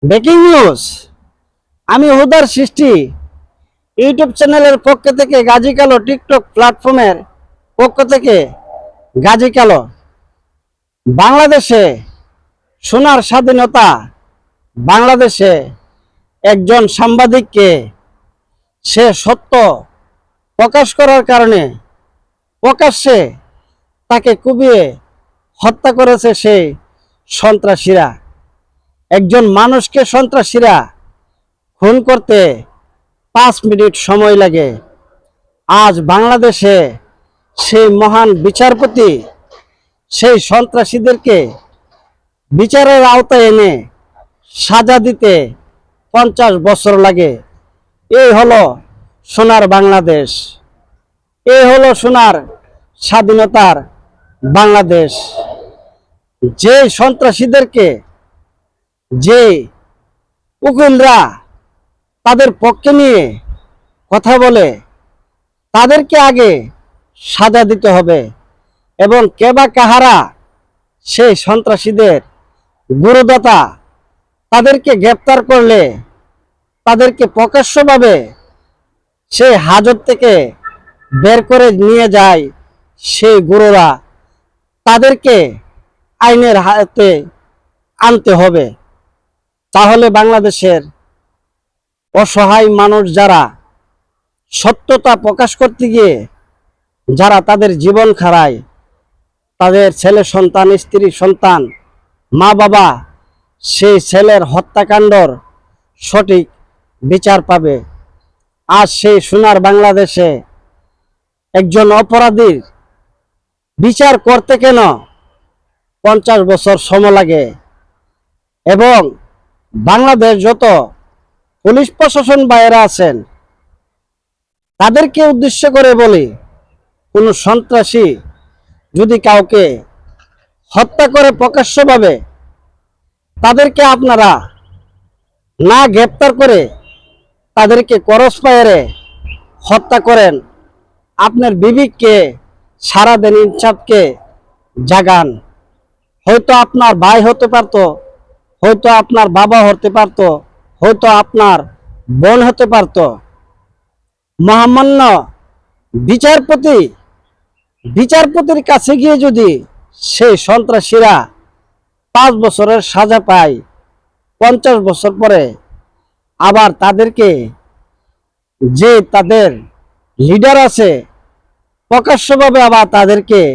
Breaking news. আমি হুদার সৃষ্টি ইউটিউব চ্যানেলের পক্ষ থেকে, গাজী কালো টিকটক প্ল্যাটফর্মের পক্ষ থেকে গাজী কালো। বাংলাদেশে সোনার স্বাধীনতা, বাংলাদেশে একজন সাংবাদিককে সে সত্য প্রকাশ করার কারণে প্রকাশ্যে তাকে কুপিয়ে হত্যা করেছে সেই সন্ত্রাসীরা। একজন মানুষকে সন্ত্রাসীরা খুন করতে 5 মিনিট সময় লাগে। আজ বাংলাদেশে সেই মহান বিচারপতি সেই সন্ত্রাসীদেরকে বিচারের আওতায় এনে সাজা দিতে 50 বছর লাগে। এই হলো সোনার বাংলাদেশ, এই হলো সোনার স্বাধীনতার বাংলাদেশ। যে সন্ত্রাসীদেরকে যে উকিলরা তাদের পক্ষে নিয়ে কথা বলে, তাদেরকে আগে সাজা দিতে হবে এবং কে বা কাহারা সেই সন্ত্রাসীদের গুরুদাতা, তাদেরকে গ্রেপ্তার করলে তাদেরকে প্রকাশ্যভাবে সেই হাজত থেকে বের করে নিয়ে যায় সেই গুরুরা, তাদেরকে আইনের হাতে আনতে হবে। তাহলে বাংলাদেশের অসহায় মানুষ যারা সত্যতা প্রকাশ করতে গিয়ে যারা তাদের জীবন হারায়, তাদের ছেলে সন্তান, স্ত্রী সন্তান, মা বাবা সেই ছেলের হত্যাকাণ্ডর সঠিক বিচার পাবে। আজ সেই সোনার বাংলাদেশে একজন অপরাধীর বিচার করতে কেন 50 বছর সময় লাগে। এবং বাংলাদেশ যত পুলিশ প্রশাসন বাইরে আছেন, তাদেরকে উদ্দেশ্য করে বলি, কোনো সন্ত্রাসী যদি কাউকে হত্যা করে প্রকাশ্যভাবে, তাদেরকে আপনারা না গ্রেপ্তার করে তাদেরকে ক্রস ফায়ারে হত্যা করেন, আপনার বিবেককে সারা দিন, ইনসাফকে জাগান। হয়তো আপনার ভাই হতে পারত, হয়তো আপনার বাবা হতে পারত, হয়তো আপনার বোন হতে পারত। মহামান্য বিচারপতির কাছে গিয়ে যদি সেই সন্ত্রাসীরা 5 বছরের সাজা পায়, 50 বছর পরে আবার তাদেরকে, যে তাদের লিডার আছে, প্রকাশ্যভাবে আবার তাদেরকে